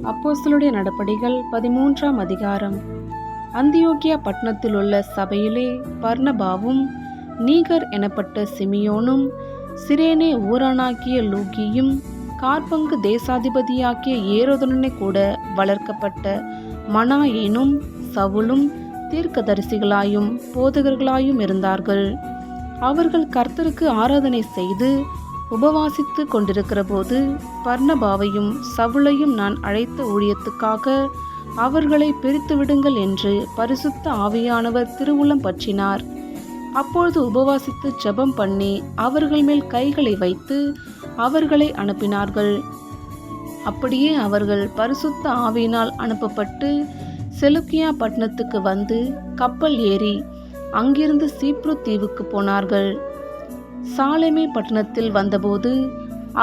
அப்போஸ்தலருடைய நடபடிகள் 13ஆம் அதிகாரம். அந்தியோகியா பட்டணத்தில் உள்ள சபையிலே பர்னபாவும் நீகர் எனப்பட்ட சிமியோனும் சிரேனே ஊரானாகிய லூகியும் கார்பங்கு தேசாதிபதியாகிய ஏரோதனனை கூட வளர்க்கப்பட்ட மனாயேனும் சவுலும் தீர்க்கதரிசிகளாயும் போதகர்களாயும் இருந்தார்கள். அவர்கள் கர்த்தருக்கு ஆராதனை செய்து உபவாசித்து கொண்டிருக்கிற போது பர்னபாவையும் சவுலையும் நான் அழைத்த ஊழியத்துக்காக அவர்களை பிரித்து விடுங்கள் என்று பரிசுத்த ஆவியானவர் திருவுளம் பற்றினார். அப்பொழுது உபவாசித்து ஜெபம் பண்ணி அவர்கள் மேல் கைகளை வைத்து அவர்களை அனுப்பினார்கள். அப்படியே அவர்கள் பரிசுத்த ஆவியினால் அனுப்பப்பட்டு செலுக்கியா பட்டணத்துக்கு வந்து கப்பல் ஏறி அங்கிருந்து சீப்ரு தீவுக்கு போனார்கள். சாலேமே பட்டணத்தில் வந்தபோது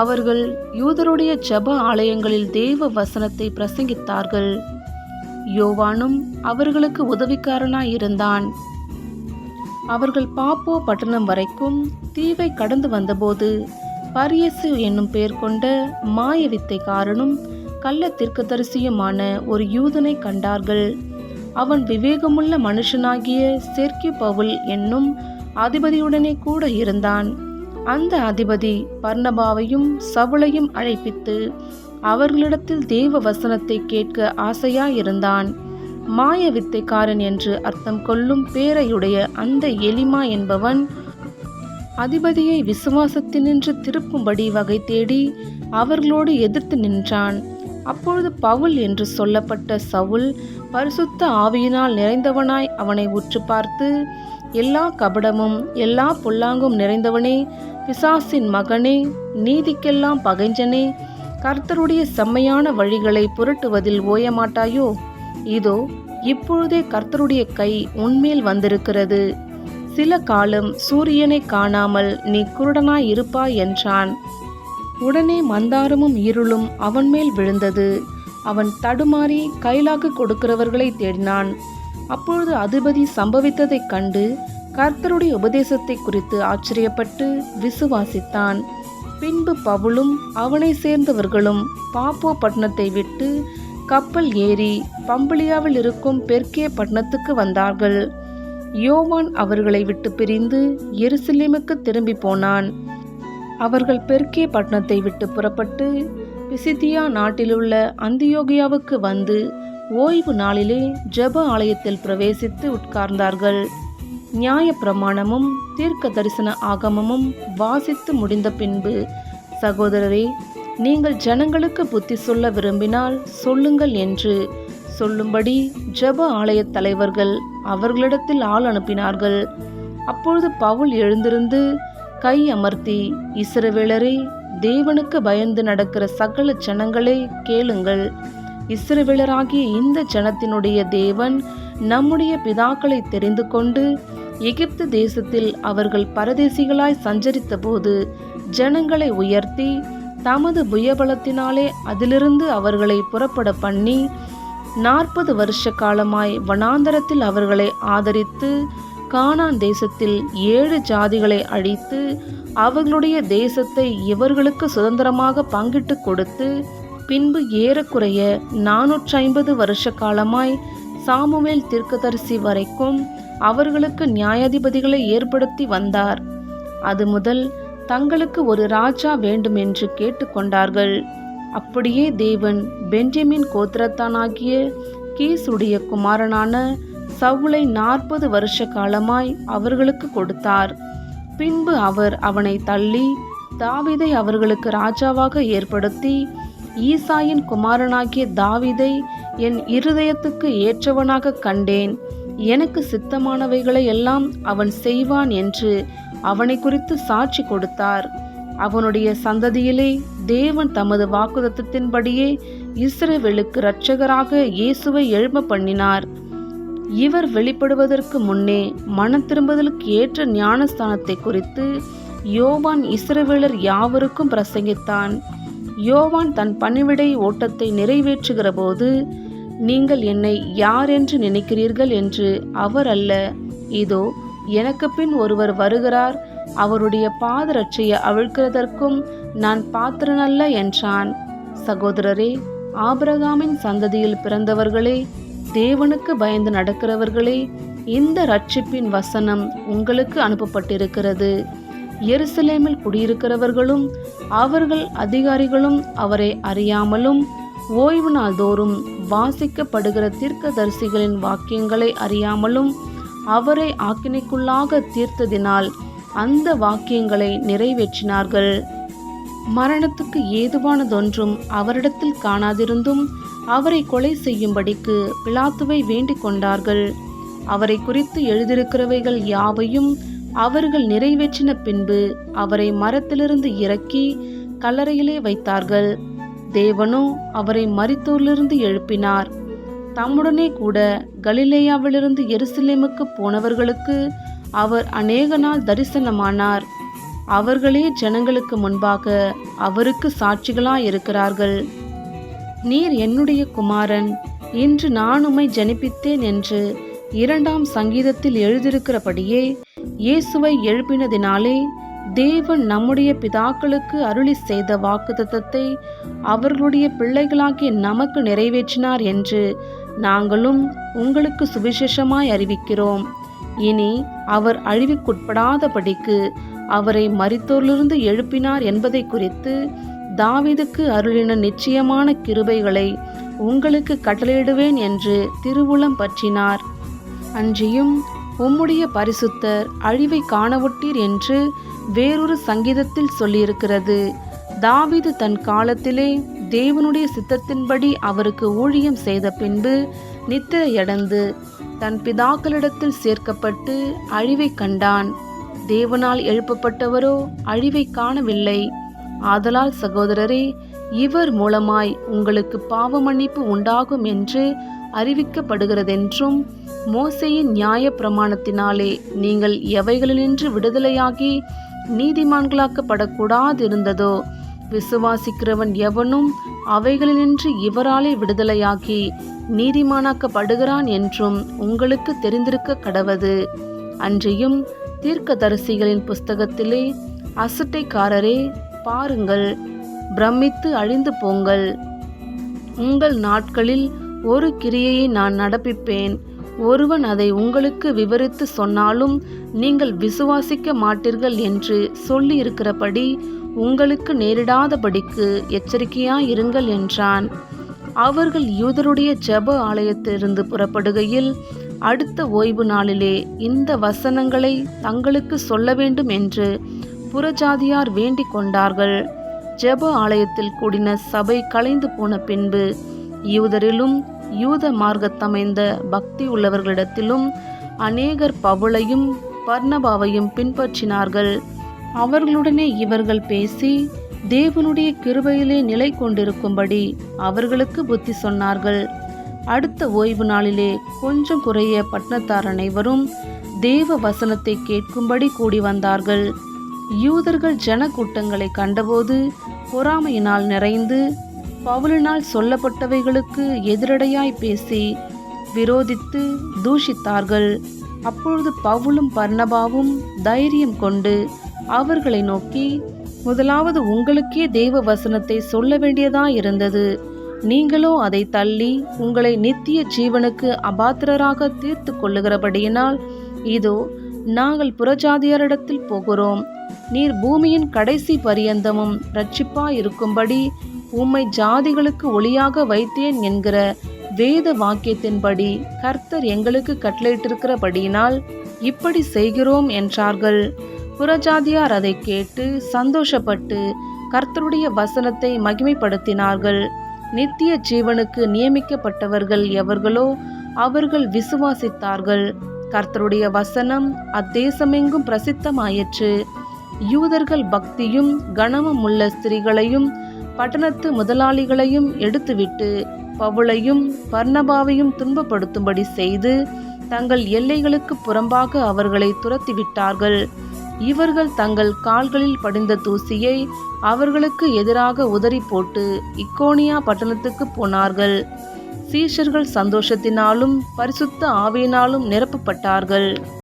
அவர்கள் யூதருடைய ஜெப ஆலயங்களில் தேவ வசனத்தை பிரசங்கித்தார்கள். யோவானும் அவர்களுக்கு உதவிக்காரனாய் இருந்தான். அவர்கள் பாப்போ பட்டணம் வரைக்கும் தீவை கடந்து வந்தபோது பரியேசு என்னும் பெயர் கொண்ட மாய வித்தைக்காரனும் கள்ள தீர்க்கதரிசியுமான ஒரு யூதனை கண்டார்கள். அவன் விவேகமுள்ள மனுஷனாகிய செர்கியு பவுல் என்னும் அதிபதியுடனே கூட இருந்தான். அந்த அதிபதி பர்னபாவையும் சவுலையும் அழைப்பித்து அவர்களிடத்தில் தேவ வசனத்தை கேட்க ஆசையாயிருந்தான். மாய வித்தைக்காரன் என்று அர்த்தம் கொள்ளும் பேரையுடைய அந்த எலிமா என்பவன் அதிபதியை விசுவாசத்தினின்று திருப்பும்படி வகை தேடி அவர்களோடு எதிர்த்து நின்றான். அப்பொழுது பவுல் என்று சொல்லப்பட்ட சவுல் பரிசுத்த ஆவியினால் நிறைந்தவனாய் அவனை உற்று பார்த்து, எல்லா கபடமும் எல்லா பொல்லாங்கும் நிறைந்தவனே, பிசாசின் மகனே, நீதிக்கெல்லாம் பகைஞ்சனே, கர்த்தருடைய செம்மையான வழிகளை புரட்டுவதில் ஓயமாட்டாயோ? இதோ இப்பொழுதே கர்த்தருடைய கை உன்மேல் வந்திருக்கிறது. சில காலம் சூரியனை காணாமல் நீ குருடனாய் இருப்பாய் என்றான். உடனே மந்தாரமும் இருளும் அவன் மேல் விழுந்தது. அவன் தடுமாறி கைலாக்கு கொடுக்கிறவர்களை தேடினான். அப்பொழுது அதிபதி சம்பவித்ததைக் கண்டு கர்த்தருடைய உபதேசத்தை குறித்து ஆச்சரியப்பட்டு விசுவாசித்தான். பின்பு பவுலும் அவனை சேர்ந்தவர்களும் பாப்போ பட்டணத்தை விட்டு கப்பல் ஏறி பம்பிலியாவில் இருக்கும் பெர்கே பட்டணத்துக்கு வந்தார்கள். யோவான் அவர்களை விட்டு பிரிந்து எருசலேமுக்கு திரும்பி போனான். அவர்கள் பெர்கே பட்டணத்தை விட்டு புறப்பட்டு பிசிதியா நாட்டிலுள்ள அந்தியோகியாவுக்கு வந்து ஓய்வு நாளிலே ஜெப ஆலயத்தில் பிரவேசித்து உட்கார்ந்தார்கள். நியாய பிரமாணமும் தீர்க்க தரிசன ஆகமமும் வாசித்து முடிந்த பின்பு, சகோதரரே, நீங்கள் ஜனங்களுக்கு புத்தி சொல்ல விரும்பினால் சொல்லுங்கள் என்று சொல்லும்படி ஜெப ஆலய தலைவர்கள் அவர்களிடத்தில் ஆள் அனுப்பினார்கள். அப்பொழுது பவுல் எழுந்திருந்து கை அமர்த்தி, இஸ்ரவேலரே, தேவனுக்கு பயந்து நடக்கிற சகல ஜனங்களே கேளுங்கள். இஸ்ரவேலராகிய இந்த ஜனத்தினுடைய தேவன் நம்முடைய பிதாக்களை தெரிந்து கொண்டு எகிப்து தேசத்தில் அவர்கள் பரதேசிகளாய் சஞ்சரித்த போது ஜனங்களை உயர்த்தி தமது புயபலத்தினாலே அதிலிருந்து அவர்களை புறப்பட பண்ணி 40 வருஷ காலமாய் வனாந்தரத்தில் அவர்களை ஆதரித்து கானான் தேசத்தில் 7 ஜாதிகளை அழித்து அவர்களுடைய தேசத்தை இவர்களுக்கு சுதந்திரமாக பங்கிட்டு கொடுத்து, பின்பு ஏறக்குறைய 450 வருஷ காலமாய் சாமுவேல் தீர்க்கதரிசி வரைக்கும் அவர்களுக்கு நியாயாதிபதிகளை ஏற்படுத்தி வந்தார். அது முதல் தங்களுக்கு ஒரு ராஜா வேண்டுமென்று கேட்டுக்கொண்டார்கள். அப்படியே தேவன் பென்யமீன் கோத்திரத்தானாகிய கீசுடைய குமாரனான சவுலை 40 வருஷ காலமாய் அவர்களுக்கு கொடுத்தார். பின்பு அவர் அவனை தள்ளி தாவீதை அவர்களுக்கு ராஜாவாக ஏற்படுத்தி, ஈசாயின் குமாரனாகிய தாவீதை என் இருதயத்துக்கு ஏற்றவனாக கண்டேன், எனக்கு சித்தமானவைகளை எல்லாம் அவன் செய்வான் என்று அவனை குறித்து சாட்சி கொடுத்தார். அவனுடைய சந்ததியிலே தேவன் தமது வாக்குத்தத்தின்படியே இஸ்ரவேலுக்கு இரட்சகராக இயேசுவை எழும்ப பண்ணினார். இவர் வெளிப்படுவதற்கு முன்னே மனம் திரும்புதலுக்கு ஏற்ற ஞானஸ்தானத்தை குறித்து யோவான் இஸ்ரவேலர் யாவருக்கும் பிரசங்கித்தான். யோவான் தன் பணிவிடை ஓட்டத்தை நிறைவேற்றுகிற போது, நீங்கள் என்னை யார் என்று நினைக்கிறீர்கள் என்று அவர் அல்ல, இதோ எனக்கு பின் ஒருவர் வருகிறார், அவருடைய பாதரட்சையை அவிழ்க்கிறதற்கும் நான் பாத்திரனல்ல என்றான். சகோதரரே, ஆபிரகாமின் சந்ததியில் பிறந்தவர்களே, தேவனுக்கு பயந்து நடக்கிறவர்களே, இந்த இரட்சிப்பின் வசனம் உங்களுக்கு அனுப்பப்பட்டிருக்கிறது. எருசலேமில் குடியிருக்கிறவர்களும் அவர்கள் அதிகாரிகளும் அவரை அறியாமலும் ஓய்வு நாள் தோறும் வாசிக்கப்படுகிற தீர்க்கதரிசிகளின் வாக்கியங்களை அறியாமலும் அவரை ஆக்கினைக்குள்ளாக தீர்த்ததினால் அந்த வாக்கியங்களை நிறைவேற்றினார்கள். மரணத்துக்கு ஏதுவானதொன்றும் அவரிடத்தில் காணாதிருந்தும் அவரை கொலை செய்யும்படிக்கு பிலாத்துவை வேண்டிக் கொண்டார்கள். அவரை குறித்து எழுதியிருக்கிறவைகள் யாவையும் அவர்கள் நிறைவேற்றின பின்பு அவரை மரத்திலிருந்து இறக்கி கல்லறையிலே வைத்தார்கள். தேவனோ அவரை மரித்தோரிலிருந்து எழுப்பினார். தம்முடனே கூட கலிலேயாவிலிருந்து எருசலேமுக்கு போனவர்களுக்கு அவர் அநேக நாள் தரிசனமானார். அவர்களே ஜனங்களுக்கு முன்பாக அவருக்கு சாட்சிகளாயிருக்கிறார்கள். நீர் என்னுடைய குமாரன், இன்று நான் உம்மை ஜனிப்பித்தேன் என்று 2ஆம் சங்கீதத்தில் எழுதியிருக்கிறபடியே இயேசுவை எழுப்பினதினாலே தேவன் நம்முடைய பிதாக்களுக்கு அருளி செய்த வாக்குத்தத்தத்தை அவர்களுடைய பிள்ளைகளாகிய நமக்கு நிறைவேற்றினார் என்று நாங்களும் உங்களுக்கு சுவிசேஷமாய் அறிவிக்கிறோம். இனி அவர் அழிவுக்குட்படாதபடிக்கு அவரை மரித்தோரிலிருந்து எழுப்பினார் என்பதை குறித்து தாவீதுக்கு அருளின நிச்சயமான கிருபைகளை உங்களுக்கு கட்டளையிடுவேன் என்று திருவுளம் பற்றினார். அன்றியும் உம்முடைய பரிசுத்தர் அழிவை காணவொட்டீர் என்று வேறொரு சங்கீதத்தில் சொல்லியிருக்கிறது. தாவீது தன் காலத்திலே தேவனுடைய சித்தத்தின்படி அவருக்கு ஊழியம் செய்த பின்பு நித்திரையடைந்து தன் பிதாக்களிடத்தில் சேர்க்கப்பட்டு அழிவை கண்டான். தேவனால் எழுப்பப்பட்டவரோ அழிவை காணவில்லை. ஆதலால் சகோதரரே, இவர் மூலமாய் உங்களுக்கு பாவ மன்னிப்பு உண்டாகும் என்று அறிவிக்கப்படுகிறதென்றும் மோசேயின் நியாய பிரமாணத்தினாலே நீங்கள் எவைகளினின்று விடுதலையாகி நீதிமான்களாக்கப்படக்கூடாதிருந்ததோ விசுவாசிக்கிறவன் எவனும் அவைகளினின்று இவராலே விடுதலையாகி நீதிமானாக்கப்படுகிறான் என்றும் உங்களுக்கு தெரிந்திருக்க கடவது. அன்றியும் தீர்க்கதரிசிகளின் புஸ்தகத்திலே அசட்டைக்காரரே, பாருங்கள், பிரமித்து அழிந்து போங்கள். உங்கள் நாட்களில் ஒரு கிரியையை நான் நடப்பிப்பேன். ஒருவன் அதை உங்களுக்கு விவரித்து சொன்னாலும் நீங்கள் விசுவாசிக்க மாட்டீர்கள் என்று சொல்லி இருக்கிறபடி உங்களுக்கு நேரிடாதபடிக்கு எச்சரிக்கையாயிருங்கள் என்றான். அவர்கள் யூதருடைய ஜெப ஆலயத்திலிருந்து புறப்படுகையில் அடுத்த ஓய்வு நாளிலே இந்த வசனங்களை தங்களுக்கு சொல்ல வேண்டும் என்று புறஜாதியார் வேண்டிக் கொண்டார்கள். ஜெப ஆலயத்தில் கூடின சபை கலைந்து போன பின்பு யூதரிலும் யூத மார்க்கத்தமைந்த பக்தி உள்ளவர்களிடத்திலும் அநேகர் பவுலையும் பர்னபாவையும் பின்பற்றினார்கள். அவர்களுடனே இவர்கள் பேசி தேவனுடைய கிருபையிலே நிலை கொண்டிருக்கும்படி அவர்களுக்கு புத்தி சொன்னார்கள். அடுத்த ஓய்வு நாளிலே கொஞ்சம் குறைய பட்டணத்தார் அனைவரும் தேவ வசனத்தை கேட்கும்படி கூடி வந்தார்கள். யூதர்கள் ஜன கூட்டங்களை கண்டபோது பொறாமையினால் நிறைந்து பவுலினால் சொல்லப்பட்டவைகளுக்கு எதிரடையாய் பேசி விரோதித்து தூஷித்தார்கள். அப்பொழுது பவுலும் பர்னபாவும் தைரியம் கொண்டு அவர்களை நோக்கி, முதலாவது உங்களுக்கே தேவ வசனத்தை சொல்ல வேண்டியதாயிருந்தது. நீங்களோ அதை தள்ளி உங்களை நித்திய ஜீவனுக்கு அபாத்திரராக தீர்த்து கொள்ளுகிறபடியினால் இதோ நாங்கள் புறஜாதியாரிடத்தில் போகிறோம். நீர் பூமியின் கடைசி பரியந்தமும் இரட்சிப்பாயிருக்கும்படி உம்மை ஜாதிகளுக்கு ஒளியாக வைத்தேன் என்கிற வேத வாக்கியத்தின்படி கர்த்தர் எங்களுக்கு கட்டளையிட்டிருக்கிறபடியினால் இப்படி செய்கிறோம் என்றார்கள். புறஜாதியார் அதை கேட்டு சந்தோஷப்பட்டு கர்த்தருடைய வசனத்தை மகிமைப்படுத்தினார்கள். நித்திய ஜீவனுக்கு நியமிக்கப்பட்டவர்கள் எவர்களோ அவர்கள் விசுவாசித்தார்கள். கர்த்தருடைய வசனம் அத்தேசமெங்கும் பிரசித்தமாயிற்று. யூதர்கள் பக்தியும் கனமும் உள்ள ஸ்திரீகளையும் பட்டணத்து முதலாளிகளையும் எடுத்துவிட்டு பவுலையும் பர்னபாவையும் துன்பப்படுத்தும்படி செய்து தங்கள் எல்லைகளுக்கு புறம்பாக அவர்களை துரத்திவிட்டார்கள். இவர்கள் தங்கள் கால்களில் படிந்த தூசியை அவர்களுக்கு எதிராக உதறி போட்டு இக்கோனியா பட்டணத்துக்கு போனார்கள். சீஷர்கள் சந்தோஷத்தினாலும் பரிசுத்த ஆவியினாலும் நிரப்பப்பட்டார்கள்.